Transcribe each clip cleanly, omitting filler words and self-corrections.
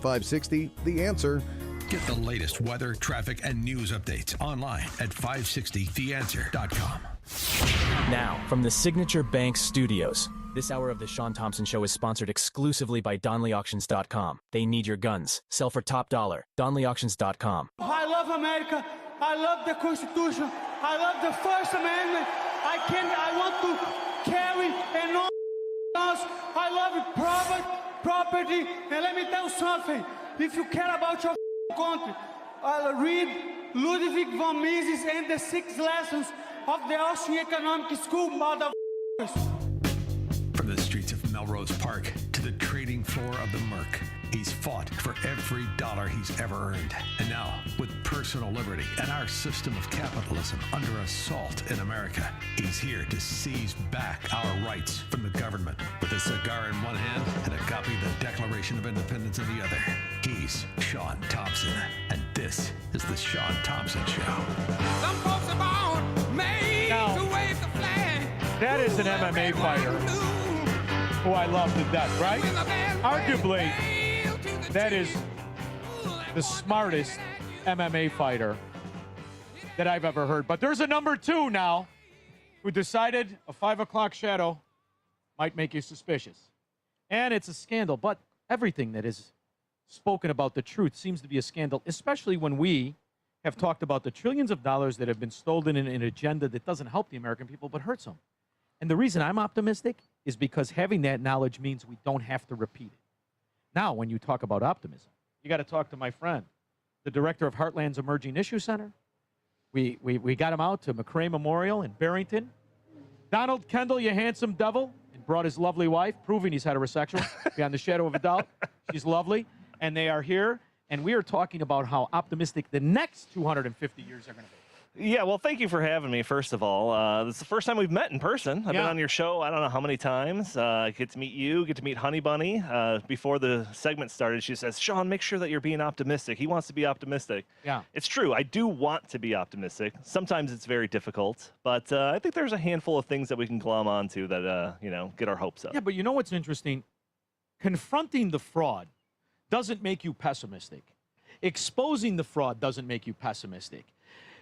560, The Answer. Get the latest weather, traffic, and news updates online at 560theanswer.com. Now, from the Signature Bank Studios, this hour of the Sean Thompson Show is sponsored exclusively by DonleyAuctions.com. They need your guns. Sell for top dollar. DonleyAuctions.com. I love America. I love the Constitution. I love the First Amendment. I want to carry and all else. I love property. And let me tell you something. If you care about your country, read Ludwig von Mises and the 6 lessons of the Austrian Economic School, motherfuckers. From the streets of Melrose Park to the trading floor of the Merc, he's fought for every dollar he's ever earned. And now, with personal liberty and our system of capitalism under assault in America, he's here to seize back our rights from the government. With a cigar in one hand and a copy of the Declaration of Independence in the other, he's Sean Thompson. And this is the Sean Thompson Show. Some folks are born made to wave the flag. That is an MMA fighter who I love to death, right? Arguably, that is the smartest MMA fighter that I've ever heard. But there's a number 2 now who decided a 5 o'clock shadow might make you suspicious. And it's a scandal. But everything that is spoken about the truth seems to be a scandal, especially when we have talked about the trillions of dollars that have been stolen in an agenda that doesn't help the American people but hurts them. And the reason I'm optimistic is because having that knowledge means we don't have to repeat it. Now, when you talk about optimism, you got to talk to my friend, the director of Heartland's Emerging Issue Center. We got him out to McRae Memorial in Barrington. Donald Kendal, you handsome devil, and brought his lovely wife, proving he's heterosexual, beyond the shadow of a doubt. She's lovely, and they are here, and we are talking about how optimistic the next 250 years are going to be. Yeah, well, thank you for having me, first of all. This is the first time we've met in person. I've been on your show, I don't know how many times. I get to meet you, get to meet Honey Bunny. Before the segment started, she says, Sean, make sure that you're being optimistic. He wants to be optimistic. Yeah. It's true. I do want to be optimistic. Sometimes it's very difficult, but I think there's a handful of things that we can glom onto that, get our hopes up. Yeah, but you know what's interesting? Confronting the fraud doesn't make you pessimistic. Exposing the fraud doesn't make you pessimistic.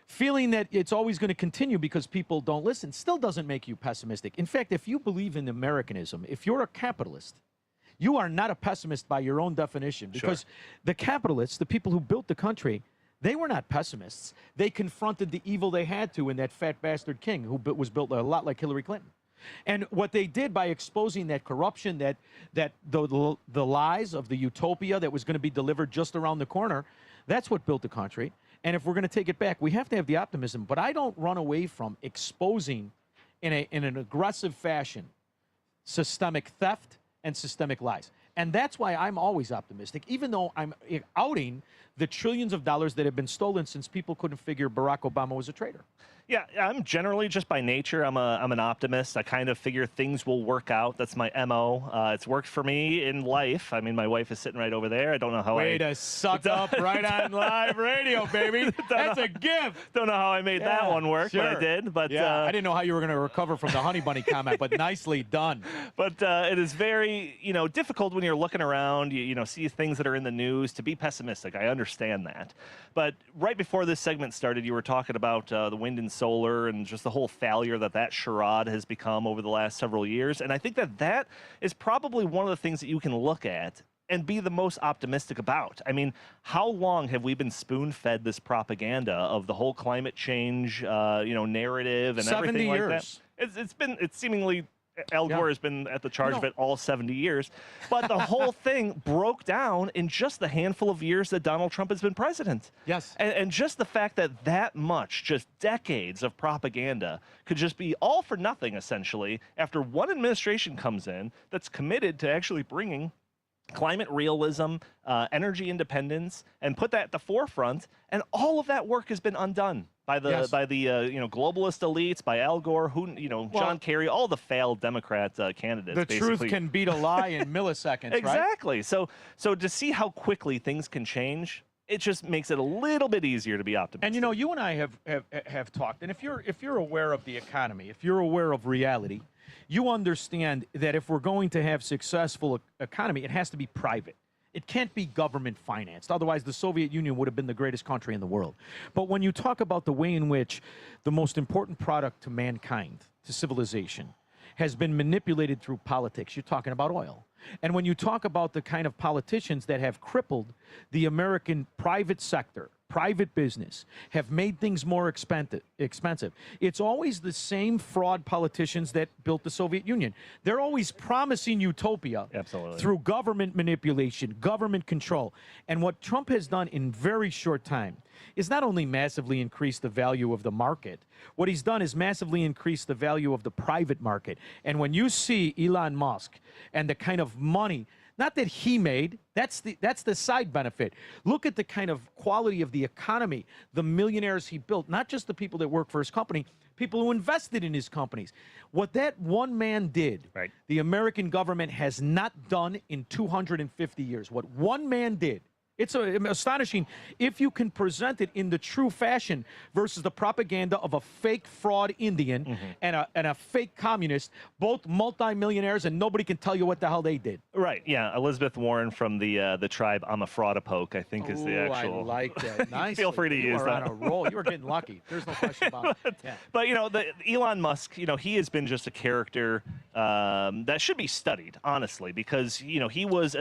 Feeling that it's always going to continue because people don't listen still doesn't make you pessimistic. In fact, if you believe in Americanism, if you're a capitalist, you are not a pessimist by your own definition. Because the capitalists, the people who built the country, they were not pessimists. They confronted the evil they had to in that fat bastard king who was built a lot like Hillary Clinton. And what they did by exposing that corruption, the lies of the utopia that was going to be delivered just around the corner, that's what built the country. And if we're going to take it back, we have to have the optimism. But I don't run away from exposing in an aggressive fashion systemic theft and systemic lies. And that's why I'm always optimistic, even though I'm outing the trillions of dollars that have been stolen since people couldn't figure Barack Obama was a traitor. Yeah, I'm generally just by nature, I'm an optimist. I kind of figure things will work out. That's my MO. It's worked for me in life. I mean, my wife is sitting right over there. I don't know how Way to suck up right on live radio, baby. That's a gift. Don't know how I made that one work, but I did. But I didn't know how you were going to recover from the Honey Bunny comment, but nicely done. But it is very, difficult when you're looking around, you see things that are in the news to be pessimistic. I understand that. But right before this segment started, you were talking about the wind and solar and just the whole failure that charade has become over the last several years. And I think that is probably one of the things that you can look at and be the most optimistic about. I mean, how long have we been spoon-fed this propaganda of the whole climate change, narrative and everything like that? It's seemingly Al Gore has been at the charge of it all 70 years. But the whole thing broke down in just the handful of years that Donald Trump has been president. Yes. And just the fact that much, just decades of propaganda could just be all for nothing, essentially, after one administration comes in that's committed to actually bringing climate realism, energy independence, and put that at the forefront. And all of that work has been undone by the globalist elites, by Al Gore, John Kerry, all the failed Democrat candidates. The truth can beat a lie in milliseconds. Exactly. Right? So to see how quickly things can change, it just makes it a little bit easier to be optimistic. And you and I have talked, and if you're aware of the economy, if you're aware of reality, you understand that if we're going to have successful economy, it has to be private. It can't be government financed. Otherwise, the Soviet Union would have been the greatest country in the world. But when you talk about the way in which the most important product to mankind, to civilization, has been manipulated through politics, you're talking about oil. And when you talk about the kind of politicians that have crippled the American private sector, private business, have made things more expensive. It's always the same fraud politicians that built the Soviet Union. They're always promising utopia through government manipulation, government control. And what Trump has done in very short time is not only massively increase the value of the market, what he's done is massively increase the value of the private market. And when you see Elon Musk and the kind of money, not that he made, that's the side benefit. Look at the kind of quality of the economy, the millionaires he built, not just the people that work for his company, people who invested in his companies. What that one man did, the American government has not done in 250 years. What one man did, it's astonishing if you can present it in the true fashion versus the propaganda of a fake fraud Indian and a fake communist, both multimillionaires, and nobody can tell you what the hell they did. Right, yeah. Elizabeth Warren from the tribe I'm a Fraudapoke, I think is the actual. I like that. Nice. Feel free to use that. You are on a roll. You are getting lucky. There's no question about it. Yeah. But, you know, Elon Musk, you know, he has been just a character that should be studied, honestly, because, you know, he was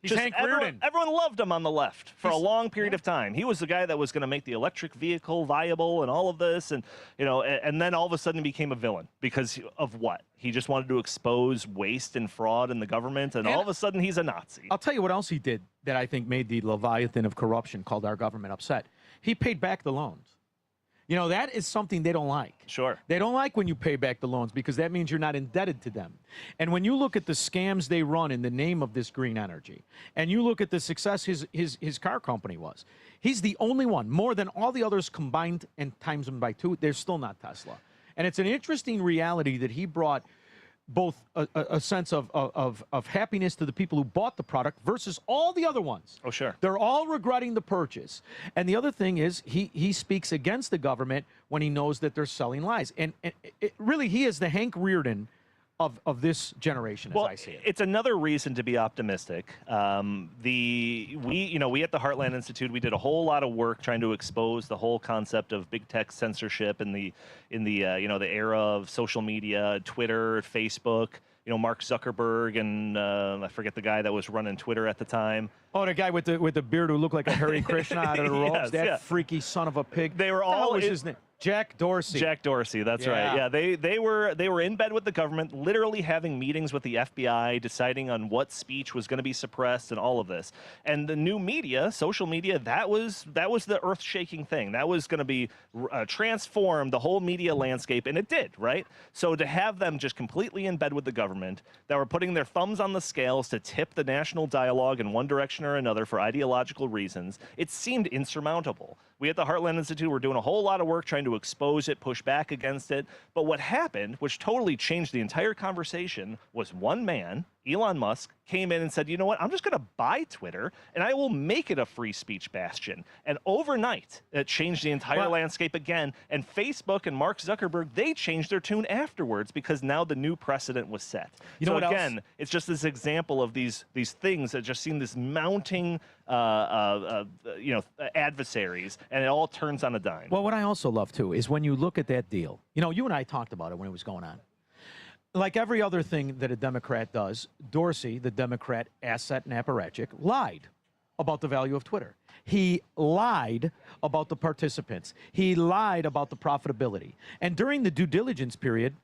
He's Hank Reardon. Everyone loved him on the left for a long period of time. He was the guy that was going to make the electric vehicle viable and all of this, and you know, and then all of a sudden became a villain because of what? He just wanted to expose waste and fraud in the government, and all of a sudden he's a Nazi. I'll tell you what else he did that I think made the Leviathan of corruption called our government upset. He paid back the loans. You know, that is something they don't like. Sure. They don't like when you pay back the loans because that means you're not indebted to them. And when you look at the scams they run in the name of this green energy, and you look at the success his car company was, he's the only one, more than all the others combined and times them by 2, they're still not Tesla. And it's an interesting reality that he brought both a sense of happiness to the people who bought the product versus all the other ones. Oh, sure. They're all regretting the purchase. And the other thing is he speaks against the government when he knows that they're selling lies. And really, he is the Hank Reardon of this generation, as I see it. It's another reason to be optimistic. We at the Heartland Institute, we did a whole lot of work trying to expose the whole concept of big tech censorship in the era of social media, Twitter, Facebook. You know, Mark Zuckerberg and I forget the guy that was running Twitter at the time. Oh, the guy with the beard who looked like a Hare Krishna out of the robes. That freaky son of a pig. They were all. What was his name? Jack Dorsey. Jack Dorsey, that's right. Yeah, they were in bed with the government, literally having meetings with the FBI, deciding on what speech was going to be suppressed and all of this. And the new media, social media, that was the earth-shaking thing. That was going to be transform the whole media landscape, and it did, right? So to have them just completely in bed with the government, that were putting their thumbs on the scales to tip the national dialogue in one direction or another for ideological reasons, it seemed insurmountable. We at the Heartland Institute were doing a whole lot of work trying to expose it, push back against it. But what happened, which totally changed the entire conversation, was one man, Elon Musk, came in and said, you know what, I'm just going to buy Twitter and I will make it a free speech bastion. And overnight, it changed the entire landscape again. And Facebook and Mark Zuckerberg, they changed their tune afterwards because now the new precedent was set. You know what again, else? It's just this example of these things that just seem this mounting adversaries, and it all turns on a dime. Well, what I also love, too, is when you look at that deal. You know, you and I talked about it when it was going on. Like every other thing that a Democrat does, Dorsey, the Democrat asset and apparatchik, lied about the value of Twitter. He lied about the participants. He lied about the profitability. And during the due diligence period,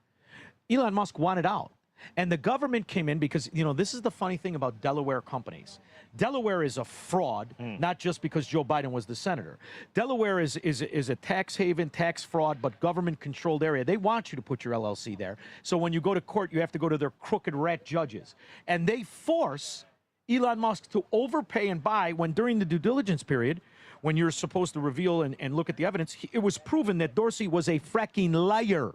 Elon Musk wanted out. And the government came in because, you know, this is the funny thing about Delaware companies. Delaware is a fraud, not just because Joe Biden was the senator. Delaware is a tax haven, tax fraud, but government-controlled area. They want you to put your LLC there. So when you go to court, you have to go to their crooked rat judges. And they force Elon Musk to overpay and buy when during the due diligence period, when you're supposed to reveal and look at the evidence, it was proven that Dorsey was a fracking liar.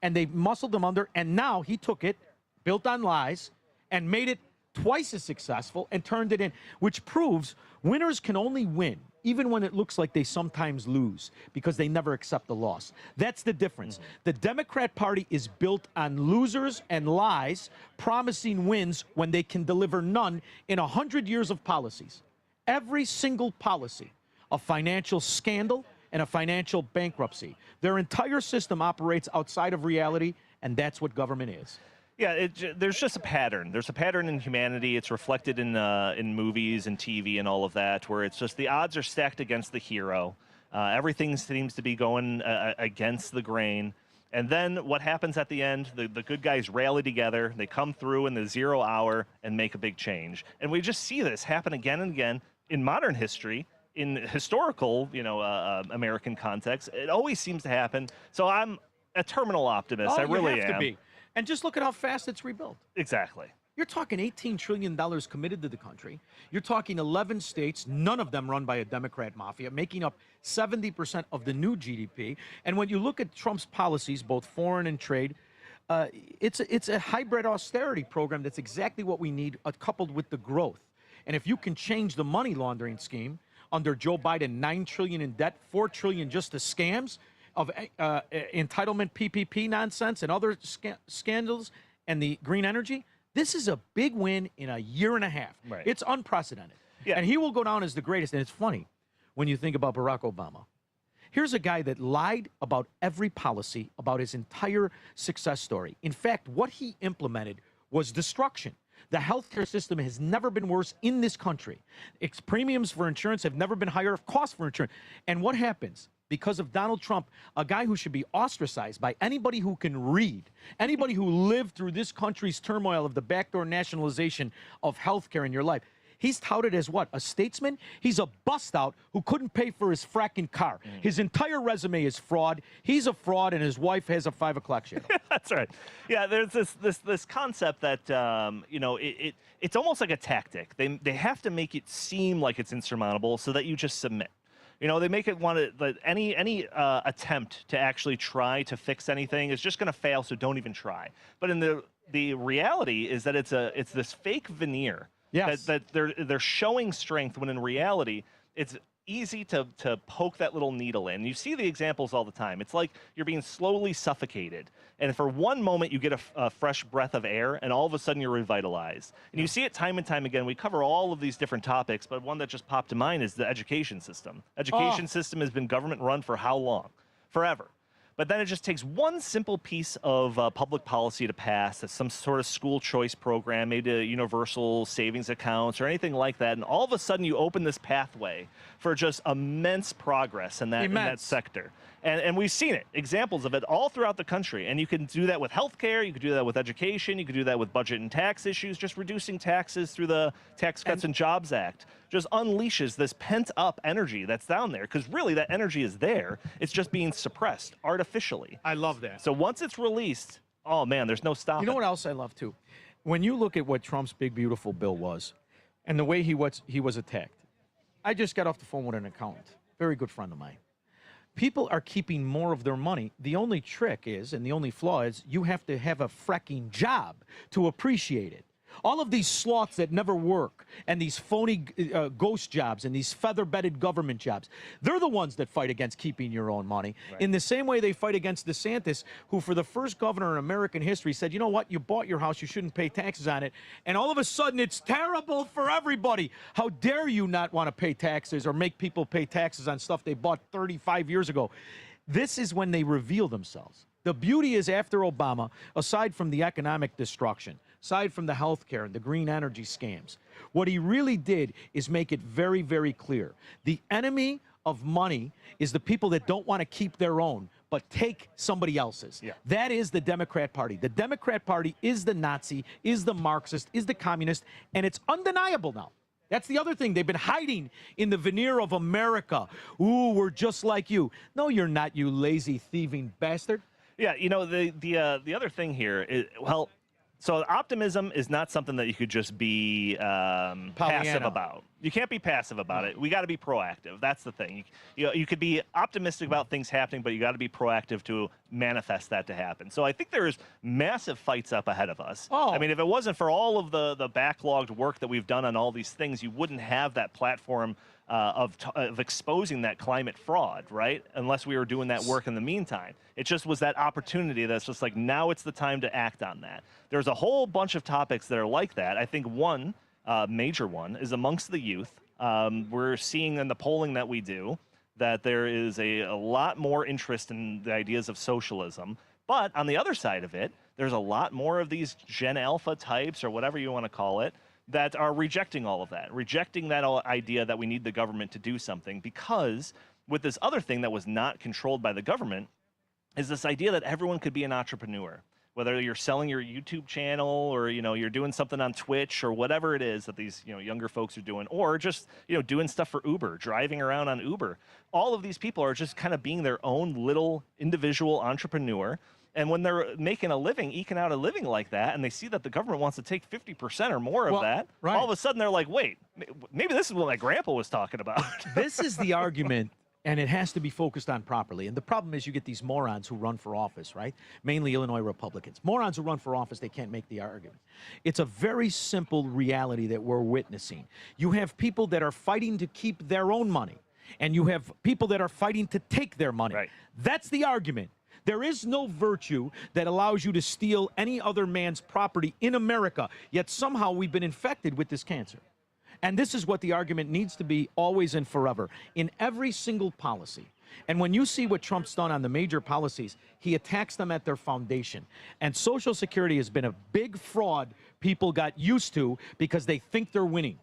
And they muscled him under, and now he took it, built on lies, and made it twice as successful and turned it in, which proves winners can only win, even when it looks like they sometimes lose, because they never accept the loss. That's the difference. The Democrat Party is built on losers and lies, promising wins when they can deliver none in 100 years of policies. Every single policy, a financial scandal and a financial bankruptcy. Their entire system operates outside of reality, and that's what government is. Yeah, there's just a pattern. There's a pattern in humanity. It's reflected in movies and TV and all of that, where it's just the odds are stacked against the hero. Everything seems to be going against the grain. And then what happens at the end? The good guys rally together. They come through in the 0 hour and make a big change. And we just see this happen again and again in modern history, in historical, American context. It always seems to happen. So I'm a terminal optimist. I really you have am. to be. And just look at how fast it's rebuilt. Exactly. You're talking $18 trillion committed to the country. You're talking 11 states, none of them run by a Democrat mafia, making up 70% of the new GDP. And when you look at Trump's policies, both foreign and trade, it's a hybrid austerity program that's exactly what we need, coupled with the growth. And if you can change the money laundering scheme under Joe Biden, $9 trillion in debt, $4 trillion just to scams, of entitlement PPP nonsense and other scandals and the green energy, this is a big win in a year and a half. Right. It's unprecedented. Yeah. And he will go down as the greatest. And it's funny when you think about Barack Obama. Here's a guy that lied about every policy, about his entire success story. In fact, what he implemented was destruction. The healthcare system has never been worse in this country. Its premiums for insurance have never been higher, costs for insurance. And what happens? Because of Donald Trump, a guy who should be ostracized by anybody who can read, anybody who lived through this country's turmoil of the backdoor nationalization of healthcare in your life. He's touted as what? A statesman? He's a bust-out who couldn't pay for his fracking car. His entire resume is fraud. He's a fraud, and his wife has a 5 o'clock shadow. That's right. Yeah, there's this concept that it's almost like a tactic. They have to make it seem like it's insurmountable so that you just submit. They make it that any attempt to actually try to fix anything is just going to fail, so don't even try. But in the reality is that it's this fake veneer. Yes. That they're showing strength when in reality it's easy to poke that little needle in. You see the examples all the time. It's like you're being slowly suffocated. And for one moment, you get a fresh breath of air, and all of a sudden you're revitalized. And you see it time and time again. We cover all of these different topics, but one that just popped to mind is the education system. Education system has been government run for how long? Forever. But then it just takes one simple piece of public policy to pass, some sort of school choice program, maybe a universal savings accounts or anything like that, and all of a sudden you open this pathway for just immense progress in that sector. And we've seen it, examples of it all throughout the country. And you can do that with healthcare, you can do that with education, you can do that with budget and tax issues, just reducing taxes through the Tax Cuts and Jobs Act. Just unleashes this pent-up energy that's down there, because really that energy is there. It's just being suppressed artificially. I love that. So once it's released, oh man, there's no stopping. You know what else I love too? When you look at what Trump's big beautiful bill was, and the way he was attacked. I just got off the phone with an accountant, very good friend of mine. People are keeping more of their money. The only trick is, and the only flaw is, you have to have a fracking job to appreciate it. All of these slots that never work, and these phony ghost jobs, and these feather-bedded government jobs, they're the ones that fight against keeping your own money. Right. In the same way they fight against DeSantis, who for the first governor in American history said, you know what, you bought your house, you shouldn't pay taxes on it, and all of a sudden it's terrible for everybody. How dare you not want to pay taxes or make people pay taxes on stuff they bought 35 years ago? This is when they reveal themselves. The beauty is, after Obama, aside from the economic destruction, aside from the health care and the green energy scams, what he really did is make it very, very clear. The enemy of money is the people that don't want to keep their own, but take somebody else's. Yeah. That is the Democrat Party. The Democrat Party is the Nazi, is the Marxist, is the communist, and it's undeniable now. That's the other thing. They've been hiding in the veneer of America. Ooh, we're just like you. No, you're not, you lazy, thieving bastard. Yeah, the other thing here is, well, so optimism is not something that you could just be passive about. You can't be passive about it. We got to be proactive. That's the thing. You could be optimistic about things happening, but you got to be proactive to manifest that to happen. So I think there's massive fights up ahead of us. Oh. I mean, if it wasn't for all of the backlogged work that we've done on all these things, you wouldn't have that platform of exposing that climate fraud, right? Unless we were doing that work in the meantime. It just was that opportunity that's just like, now it's the time to act on that. There's a whole bunch of topics that are like that. I think one major one is amongst the youth. We're seeing in the polling that we do that there is a lot more interest in the ideas of socialism. But on the other side of it, there's a lot more of these Gen Alpha types, or whatever you want to call it, that are rejecting all of that, rejecting that idea that we need the government to do something, because with this other thing that was not controlled by the government is this idea that everyone could be an entrepreneur. Whether you're selling your YouTube channel, or you're doing something on Twitch, or whatever it is that these younger folks are doing, or just doing stuff for Uber, driving around on Uber. All of these people are just kind of being their own little individual entrepreneur. And when they're making a living, eking out a living like that, and they see that the government wants to take 50% or more of that, right. all of a sudden they're like, wait, maybe this is what my grandpa was talking about. This is the argument, and it has to be focused on properly. And the problem is you get these morons who run for office, right? Mainly Illinois Republicans. Morons who run for office, they can't make the argument. It's a very simple reality that we're witnessing. You have people that are fighting to keep their own money, and you have people that are fighting to take their money. Right. That's the argument. There is no virtue that allows you to steal any other man's property in America, yet somehow we've been infected with this cancer. And this is what the argument needs to be always and forever, in every single policy. And when you see what Trump's done on the major policies, he attacks them at their foundation. And Social Security has been a big fraud people got used to because they think they're winning.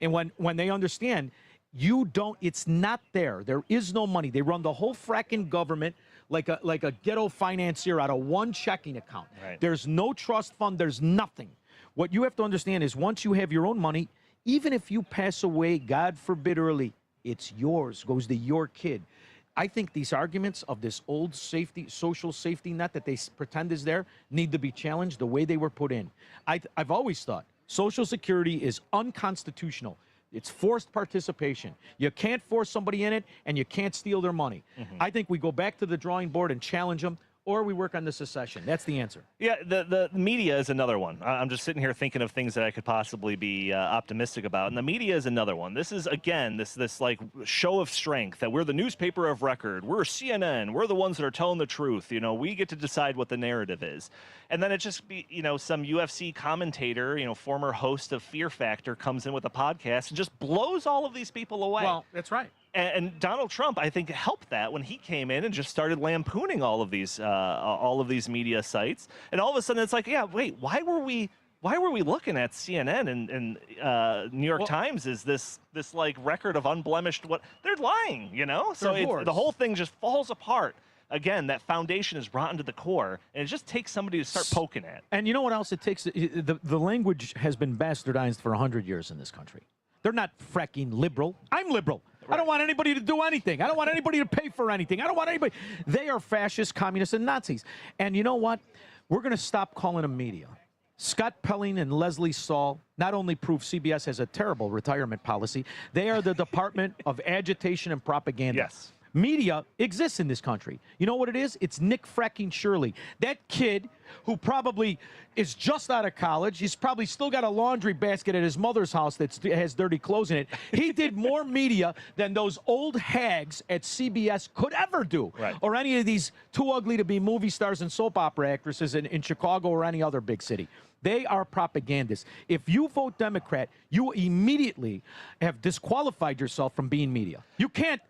And when they understand, it's not there. There is no money. They run the whole fracking government like a ghetto financier out of one checking account. Right. There's no trust fund. There's nothing. What you have to understand is once you have your own money, even if you pass away, God forbid early, it's yours, goes to your kid. I think these arguments of this old social safety net that they pretend is there need to be challenged the way they were put in. I've always thought Social Security is unconstitutional. It's forced participation. You can't force somebody in it, and you can't steal their money. Mm-hmm. I think we go back to the drawing board and challenge them, or we work on the secession. That's the answer. Yeah, the media is another one. I'm just sitting here thinking of things that I could possibly be optimistic about, and the media is another one. This is, again, this like show of strength that we're the newspaper of record. We're CNN. We're the ones that are telling the truth. We get to decide what the narrative is. And then it just be, some UFC commentator, former host of Fear Factor comes in with a podcast and just blows all of these people away. Well, that's right. And Donald Trump, I think, helped that when he came in and just started lampooning all of these media sites. And all of a sudden, it's like, yeah, wait, why were we looking at CNN and New York Times is this like record of unblemished they're lying, So the whole thing just falls apart. Again, that foundation is rotten to the core, and it just takes somebody to start poking at. And you know what else it takes? The language has been bastardized for 100 years in this country. They're not fracking liberal. I'm liberal. Right. I don't want anybody to do anything. I don't want anybody to pay for anything. I don't want anybody. They are fascists, communists, and Nazis. And you know what? We're going to stop calling them media. Scott Pelling and Leslie Saul not only prove CBS has a terrible retirement policy, they are the Department of Agitation and Propaganda. Yes. Media exists in this country. You know what it is? It's Nick fracking Shirley. That kid who probably is just out of college, he's probably still got a laundry basket at his mother's house that has dirty clothes in it. He did more media than those old hags at CBS could ever do. Right. Or any of these too ugly to be movie stars and soap opera actresses in Chicago or any other big city. They are propagandists. If you vote Democrat, you immediately have disqualified yourself from being media. You can't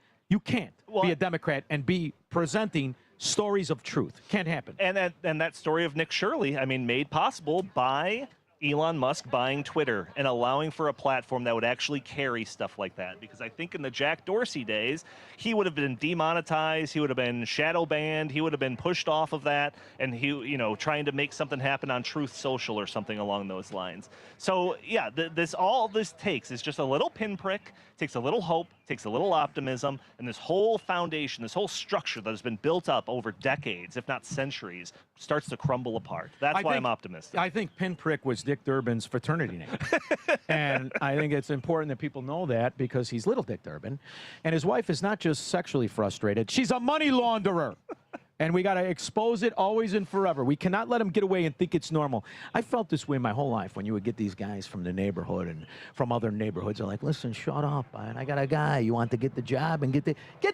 be a Democrat and be presenting stories of truth. Can't happen. And that story of Nick Shirley, made possible by Elon Musk buying Twitter and allowing for a platform that would actually carry stuff like that. Because I think in the Jack Dorsey days, he would have been demonetized, he would have been shadow banned, he would have been pushed off of that, and he, trying to make something happen on Truth Social or something along those lines. So yeah, all this takes is just a little pinprick, takes a little hope, takes takes a little optimism, and this whole foundation, this whole structure that has been built up over decades, if not centuries, starts to crumble apart. That's why I'm optimistic. I think Pinprick was Dick Durbin's fraternity name. And I think it's important that people know that because he's little Dick Durbin. And his wife is not just sexually frustrated, she's a money launderer. And we got to expose it always and forever. We cannot let them get away and think it's normal. I felt this way my whole life when you would get these guys from the neighborhood and from other neighborhoods. They're like, listen, shut up. I got a guy. You want to get the job and get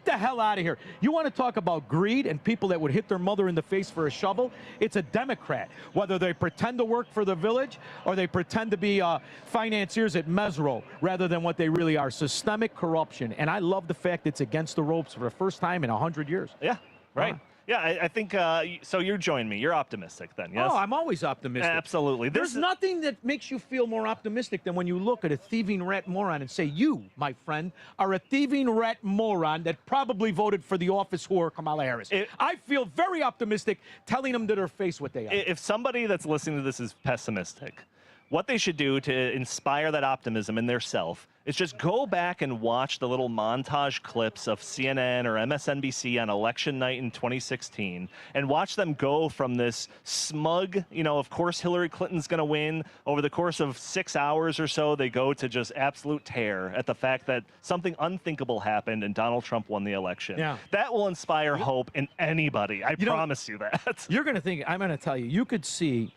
the hell out of here. You want to talk about greed and people that would hit their mother in the face for a shovel? It's a Democrat. Whether they pretend to work for the village or they pretend to be financiers at Mesro rather than what they really are. Systemic corruption. And I love the fact it's against the ropes for the first time in 100 years. Yeah, right. Yeah, I think, so you're joining me. You're optimistic then, yes? Oh, I'm always optimistic. Absolutely. There's nothing that makes you feel more optimistic than when you look at a thieving rat moron and say, you, my friend, are a thieving rat moron that probably voted for the office whore Kamala Harris. I feel very optimistic telling them to their face what they are. If somebody that's listening to this is pessimistic, what they should do to inspire that optimism in their self is just go back and watch the little montage clips of CNN or MSNBC on election night in 2016 and watch them go from this smug, of course Hillary Clinton's going to win. Over the course of 6 hours or so, they go to just absolute terror at the fact that something unthinkable happened and Donald Trump won the election. Yeah. That will inspire hope in anybody. I promise you that. You're going to think, I'm going to tell you, you could see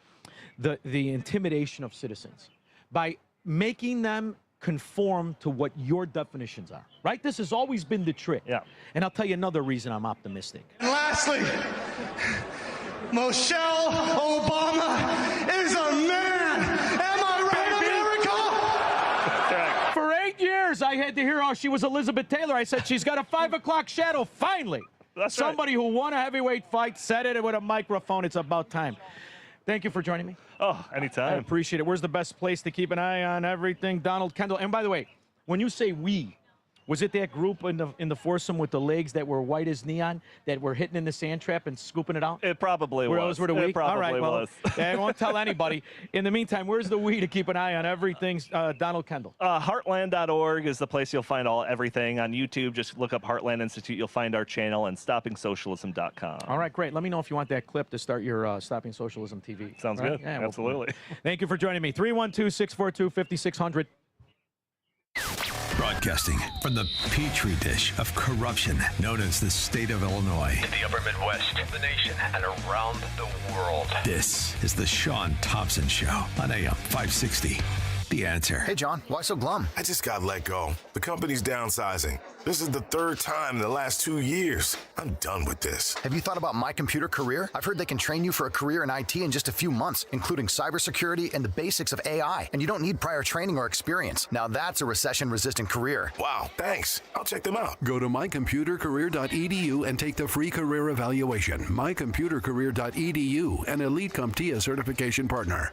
the intimidation of citizens by making them conform to what your definitions are, right? This has always been the trick. Yeah. And I'll tell you another reason I'm optimistic. And lastly, Michelle Obama is a man. Am I right, America? For 8 years, I had to hear how she was Elizabeth Taylor. I said, she's got a 5 o'clock shadow. Finally, somebody who won a heavyweight fight said it with a microphone. It's about time. Thank you for joining me. Oh, anytime. I appreciate it. Where's the best place to keep an eye on everything? Donald Kendal. And by the way, when you say we, was it that group in the foursome with the legs that were white as neon that were hitting in the sand trap and scooping it out? It probably was. Those were the we? It probably All right, well, was. I won't tell anybody. In the meantime, where's the we to keep an eye on everything? Donald Kendal. Heartland.org is the place you'll find everything. On YouTube, just look up Heartland Institute. You'll find our channel, and StoppingSocialism.com. All right, great. Let me know if you want that clip to start your Stopping Socialism TV. Sounds good. Yeah, absolutely. Thank you for joining me. 312-642-5600. Broadcasting from the petri dish of corruption known as the state of Illinois. In the upper Midwest, the nation, and around the world. This is the Sean Thompson Show on AM 560. The Answer. Hey, John, why so glum? I just got let go. The company's downsizing. This is the third time in the last 2 years. I'm done with this. Have you thought about My Computer Career? I've heard they can train you for a career in IT in just a few months, including cybersecurity and the basics of AI. And you don't need prior training or experience. Now that's a recession-resistant career. Wow, thanks. I'll check them out. Go to mycomputercareer.edu and take the free career evaluation. Mycomputercareer.edu, an elite CompTIA certification partner.